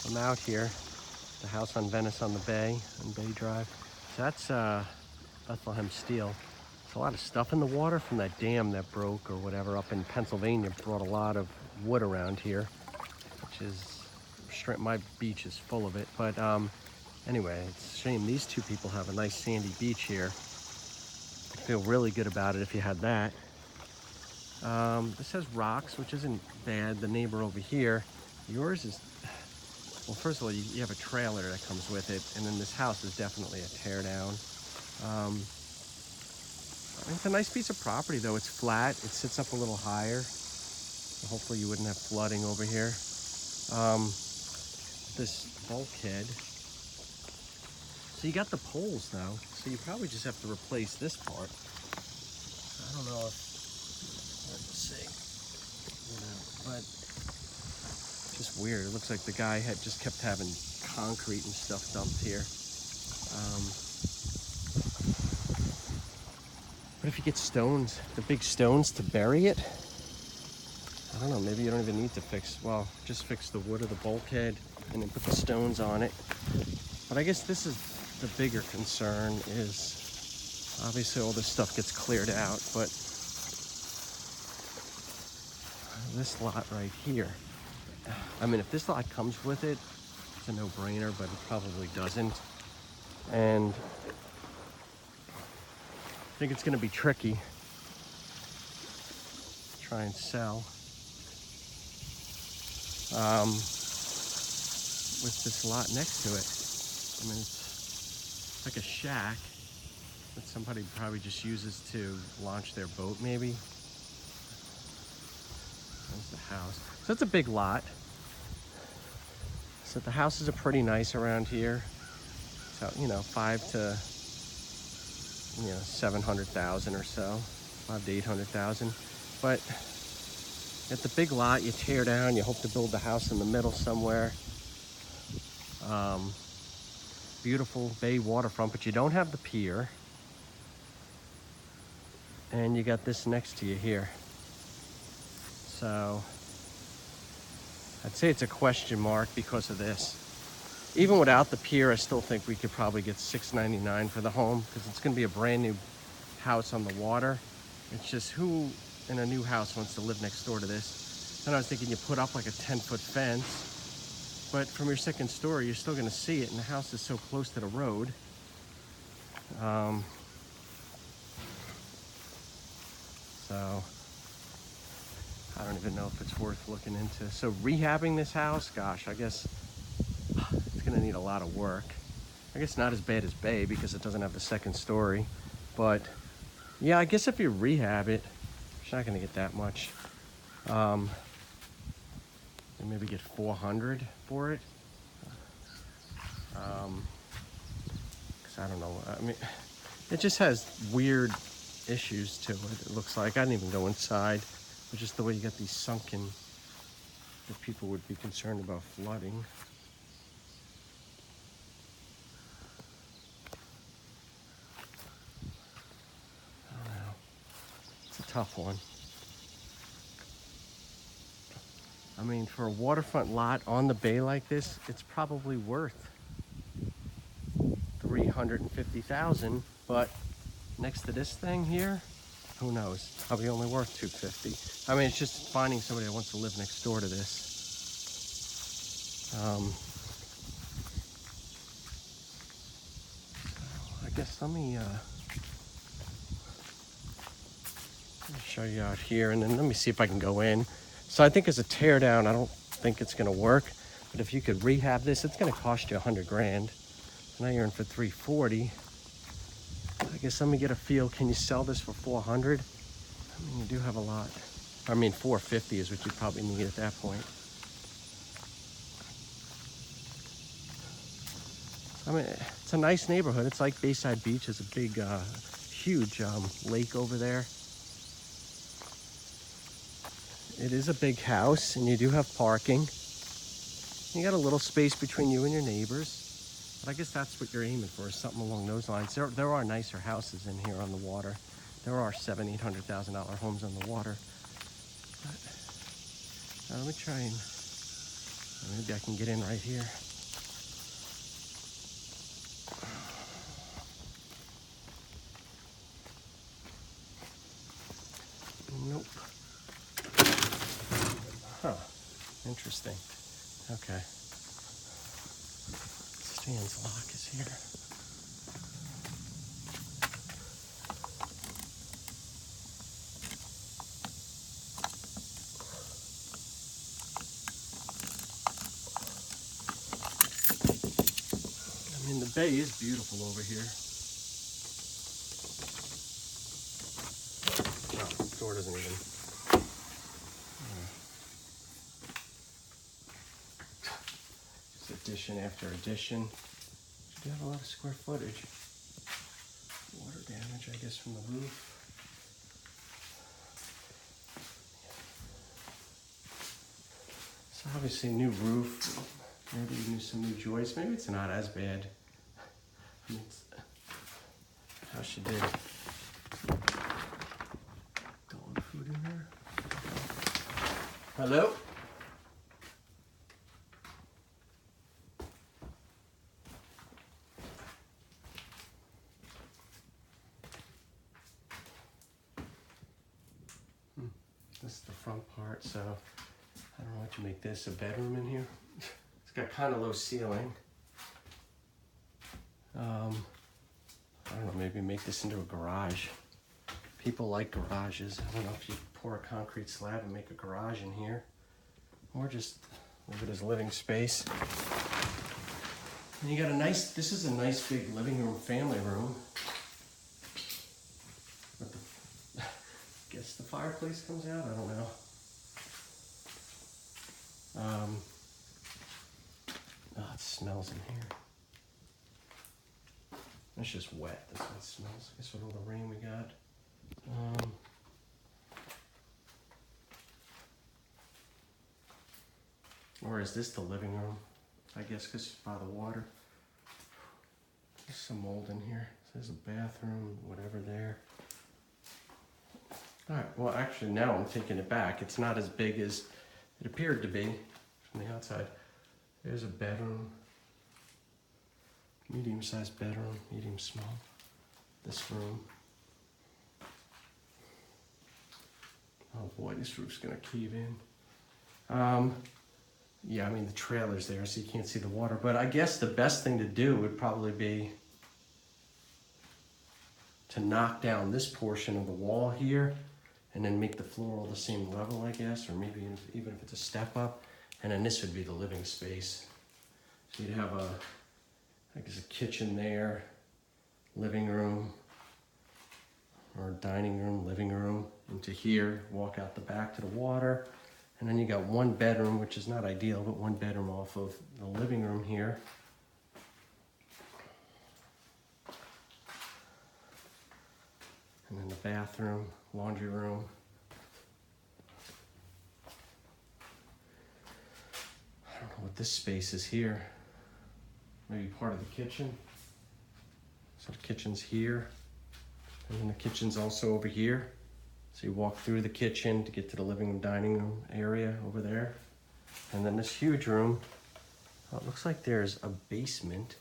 I'm out here, the house on Venice on the bay, on Bay Drive. So that's Bethlehem Steel. There's a lot of stuff in the water from that dam that broke or whatever up in Pennsylvania. Brought a lot of wood around here, which is, my beach is full of it. But anyway, it's a shame these two people have a nice sandy beach here. I'd feel really good about it if you had that. This has rocks, which isn't bad. The neighbor over here, yours is, well, first of all, you have a trailer that comes with it, and then this house is definitely a tear down. It's a nice piece of property, though. It's flat. It sits up a little higher. So hopefully you wouldn't have flooding over here. This bulkhead. So you got the poles now, so you probably just have to replace this part. I don't know if, let's see, but just weird. It looks like the guy had just kept having concrete and stuff dumped here. But if you get stones, the big stones to bury it, I don't know, maybe you don't even need to fix, well, just fix the wood of the bulkhead and then put the stones on it. But I guess this is the bigger concern, is obviously all this stuff gets cleared out, but this lot right here, I mean, if this lot comes with it, it's a no-brainer, but it probably doesn't. And I think it's going to be tricky to try and sell with this lot next to it. I mean, it's like a shack that somebody probably just uses to launch their boat, maybe. There's the house. So it's a big lot. So the houses are pretty nice around here. So, you know, 5 to 700,000 or so, 5 to 800,000. But at the big lot, you tear down, you hope to build the house in the middle somewhere. Beautiful bay waterfront, but you don't have the pier. And you got this next to you here. So I'd say it's a question mark because of this. Even without the pier, I still think we could probably get $699 for the home, because it's going to be a brand new house on the water. It's just, who in a new house wants to live next door to this? And I was thinking you put up like a 10-foot fence, but from your second story, you're still going to see it, and the house is so close to the road. So I don't even know if it's worth looking into. So rehabbing this house, gosh, I guess it's gonna need a lot of work. I guess not as bad as Bay because it doesn't have the second story. But yeah, I guess if you rehab it, it's not gonna get that much. And maybe get 400 for it. Cause I don't know, I mean, it just has weird issues to it. It looks like, I didn't even go inside. But just the way you got these sunken, that people would be concerned about flooding. I don't know. It's a tough one. I mean, for a waterfront lot on the bay like this, it's probably worth $350,000. But next to this thing here, who knows? Probably only worth $250,000. I mean, it's just finding somebody that wants to live next door to this. So I guess let me show you out here, and then let me see if I can go in. So I think as a tear down, I don't think it's going to work. But if you could rehab this, it's going to cost you $100,000. Now you're in for $340,000. I guess let me get a feel. Can you sell this for $400,000? I mean, you do have a lot. I mean, $450,000 is what you probably need at that point. I mean, it's a nice neighborhood. It's like Bayside Beach. There's a big, huge lake over there. It is a big house, and you do have parking. You got a little space between you and your neighbors. But I guess that's what you're aiming for, is something along those lines. There are nicer houses in here on the water. There are $700,000, $800,000 homes on the water. But, let me try and Maybe I can get in right here. Nope. Huh. Interesting. Okay. Stan's lock is here. I mean, the bay is beautiful over here. No, door doesn't even. Just addition after addition. You do have a lot of square footage. Water damage, I guess, from the roof. So obviously, new roof. Maybe some new joists. Maybe it's not as bad. I mean, how she did. Dog food in there. Hello? This is the front part, so I don't know what you make this, a bedroom in here. It's got kind of low ceiling. I don't know, maybe make this into a garage. People like garages. I don't know if you pour a concrete slab and make a garage in here, or just leave it as living space. And you got a nice, this is a nice big living room, family room. But the, guess the fireplace comes out, I don't know. Oh, it smells in here. It's just wet, that's what it smells. I guess with all the rain we got. Or is this the living room? I guess because it's by the water. There's some mold in here. There's a bathroom, whatever there. All right, well actually now I'm taking it back. It's not as big as it appeared to be from the outside. There's a bedroom. Medium-sized bedroom, medium small. This room. Oh boy, this roof's gonna cave in. Yeah, I mean the trailer's there, so you can't see the water. But I guess the best thing to do would probably be to knock down this portion of the wall here, and then make the floor all the same level, I guess, or maybe even if it's a step up. And then this would be the living space. So you'd have a, I guess, a kitchen there, living room, or dining room, living room, into here, walk out the back to the water. And then you got one bedroom, which is not ideal, but one bedroom off of the living room here. And then the bathroom, laundry room. I don't know what this space is here. Maybe part of the kitchen. So the kitchen's here. And then the kitchen's also over here. So you walk through the kitchen to get to the living and dining room area over there. And then this huge room. Oh, it looks like there's a basement.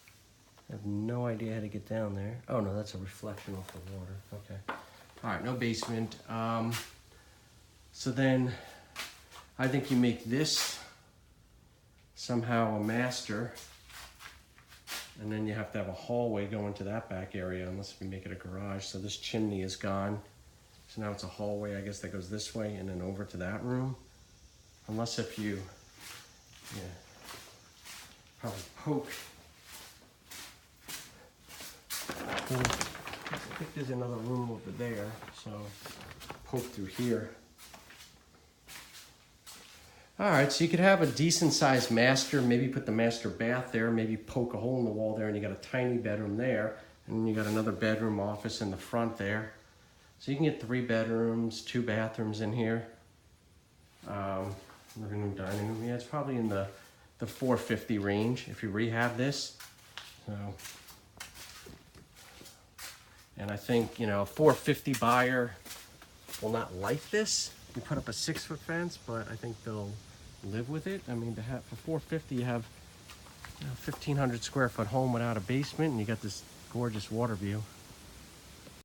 I have no idea how to get down there. Oh no, that's a reflection off the water. Okay. All right, no basement. So then I think you make this somehow a master. And then you have to have a hallway going to that back area unless we make it a garage. So this chimney is gone. So now it's a hallway, I guess, that goes this way and then over to that room. Unless if you, yeah, probably poke. I think there's another room over there, so poke through here. All right, so you could have a decent sized master, maybe put the master bath there, maybe poke a hole in the wall there, and you got a tiny bedroom there, and then you got another bedroom office in the front there. So you can get 3 bedrooms, 2 bathrooms in here. Living room, dining room. Yeah, it's probably in the 450 range if you rehab this. So, and I think, you know, a 450 buyer will not like this. You put up a 6-foot fence, but I think they'll live with it. I mean, to have for 450, you have 1,500 square foot home without a basement, and you got this gorgeous water view.